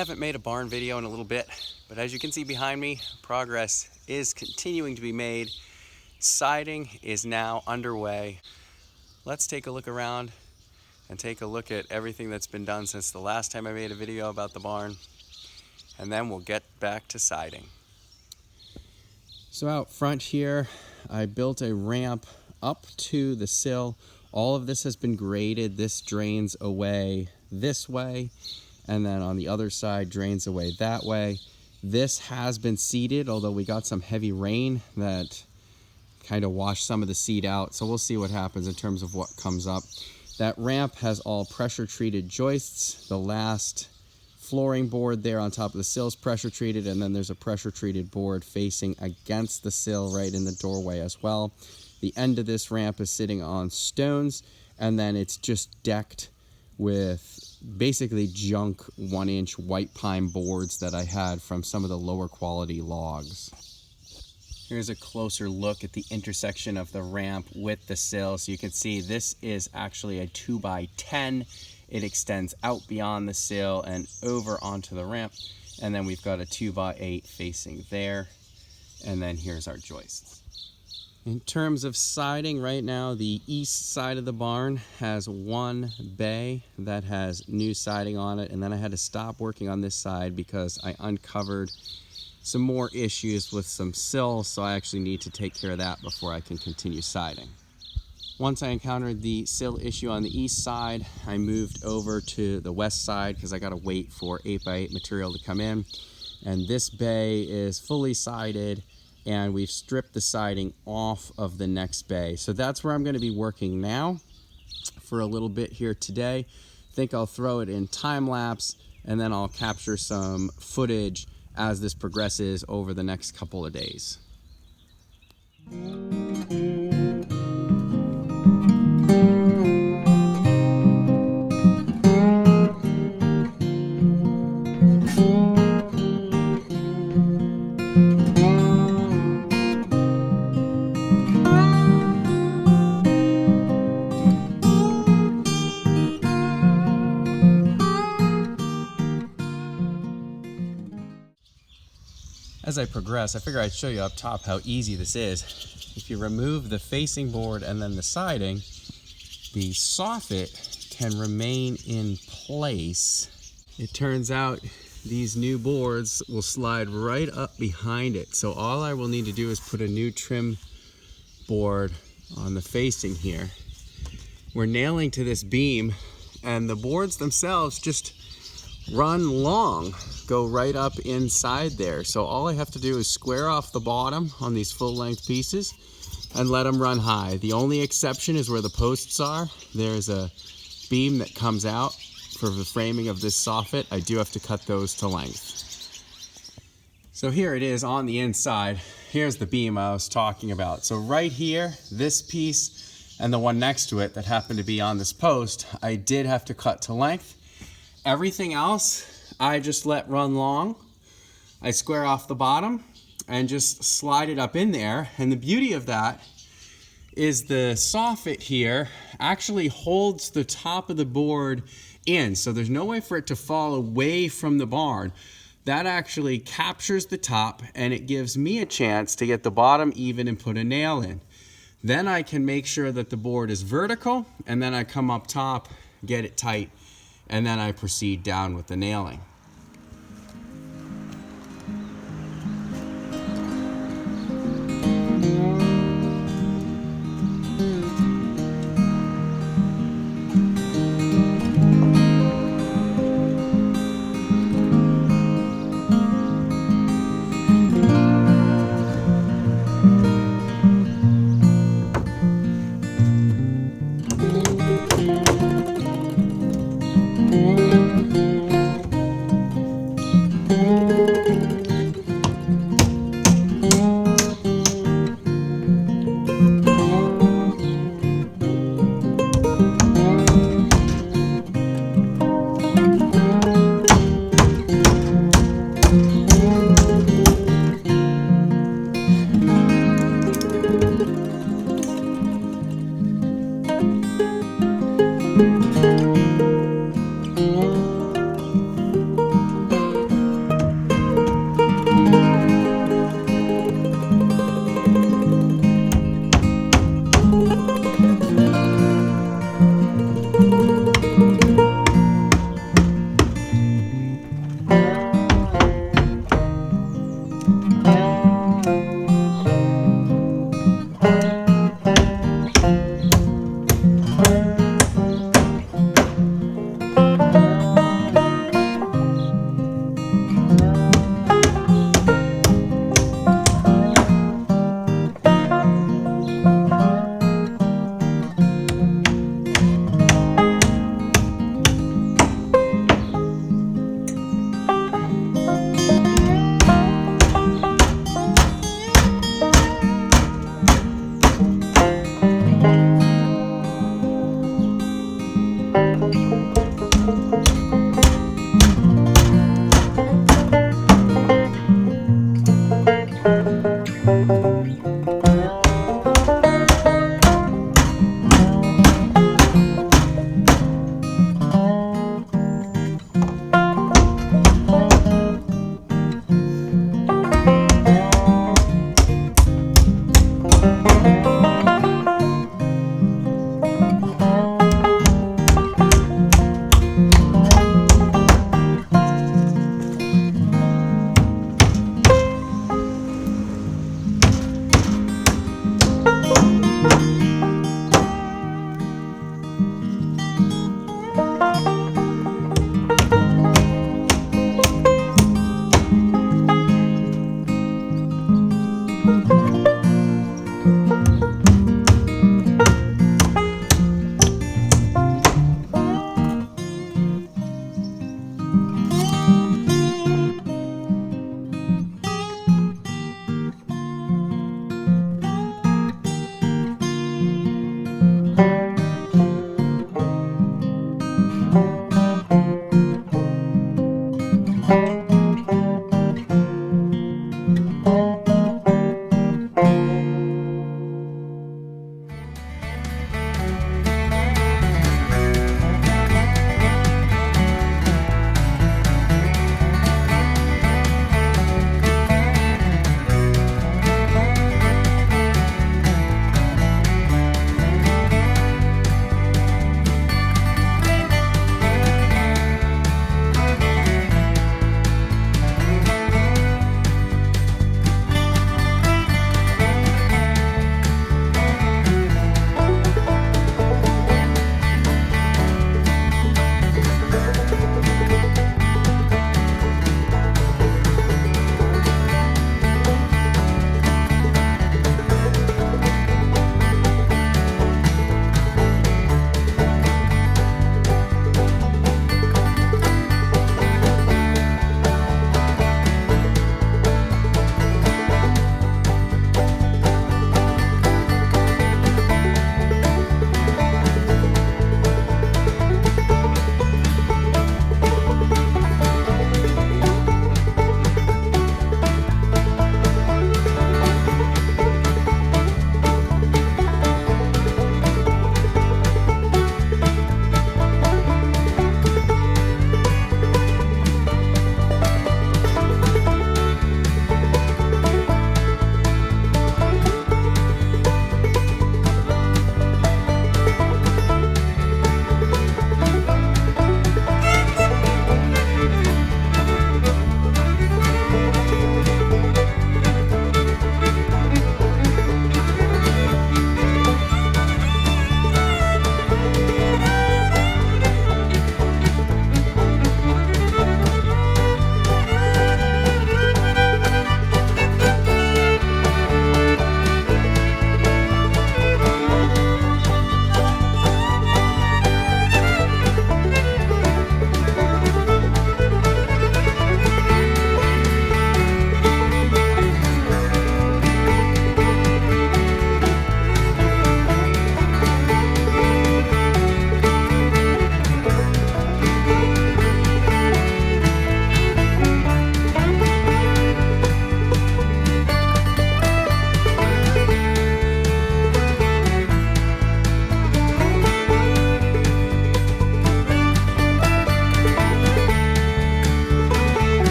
haven't made a barn video in a little bit, but as you can see behind me, progress is continuing to be made. Siding is now underway. Let's take a look around and take a look at everything that's been done since the last time I made a video about the barn, and then we'll get back to siding. So out front here, I built a ramp up to the sill. All of this has been graded. This drains away this way, and then on the other side drains away that way. This has been seeded, although we got some heavy rain that kind of washed some of the seed out. So we'll see what happens in terms of what comes up. That ramp has all pressure treated joists. The last flooring board there on top of the sill is pressure treated, and then there's a pressure treated board facing against the sill right in the doorway as well. The end of this ramp is sitting on stones, and then it's just decked with basically junk 1-inch white pine boards that I had from some of the lower quality logs. Here's a closer look at the intersection of the ramp with the sill. So you can see this is actually a 2x10. It extends out beyond the sill and over onto the ramp. And then we've got a 2x8 facing there. And then here's our joists. In terms of siding, right now the east side of the barn has one bay that has new siding on it, and then I had to stop working on this side because I uncovered some more issues with some sills, so I actually need to take care of that before I can continue siding. Once I encountered the sill issue on the east side, I moved over to the west side because I got to wait for 8x8 material to come in, and this bay is fully sided, and we've stripped the siding off of the next bay. So that's where I'm going to be working now for a little bit here today. I think I'll throw it in time lapse, and then I'll capture some footage as this progresses over the next couple of days. As I progress, I figure I'd show you up top how easy this is. If you remove the facing board and then the siding, the soffit can remain in place. It turns out these new boards will slide right up behind it. So all I will need to do is put a new trim board on the facing here. We're nailing to this beam, and the boards themselves just run long, go right up inside there. So all I have to do is square off the bottom on these full length pieces and let them run high. The only exception is where the posts are. There's a beam that comes out for the framing of this soffit. I do have to cut those to length. So here it is on the inside. Here's the beam I was talking about. So right here, this piece and the one next to it that happened to be on this post, I did have to cut to length. Everything else, I just let run long. I square off the bottom and just slide it up in there. And the beauty of that is the soffit here actually holds the top of the board in. So there's no way for it to fall away from the barn. That actually captures the top, and it gives me a chance to get the bottom even and put a nail in. Then I can make sure that the board is vertical, and then I come up top, get it tight, and then I proceed down with the nailing.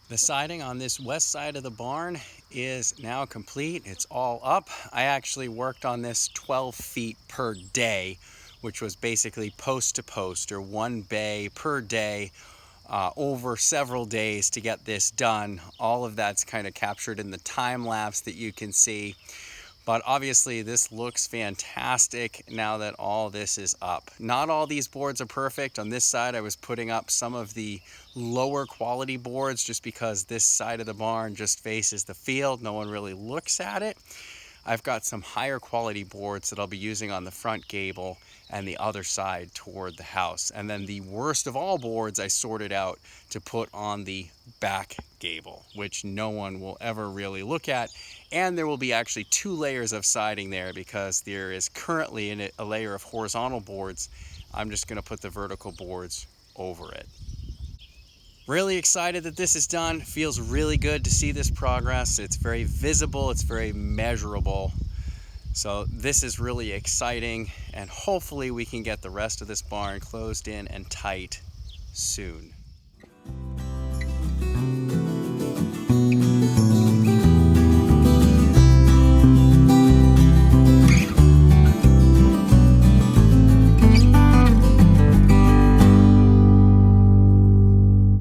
The siding on this west side of the barn is now complete. It's all up. I actually worked on this 12 feet per day, which was basically post to post, or one bay per day, over several days to get this done. All of that's kind of captured in the time lapse that you can see. But obviously this looks fantastic now that all this is up. Not all these boards are perfect. On this side I was putting up some of the lower quality boards just because this side of the barn just faces the field. No one really looks at it. I've got some higher quality boards that I'll be using on the front gable, and the other side toward the house. And then the worst of all boards I sorted out to put on the back gable, which no one will ever really look at. And there will be actually 2 layers of siding there because there is currently a layer of horizontal boards. I'm just going to put the vertical boards over it. Really excited that this is done. Feels really good to see this progress. It's very visible, it's very measurable. So this is really exciting, and hopefully we can get the rest of this barn closed in and tight soon.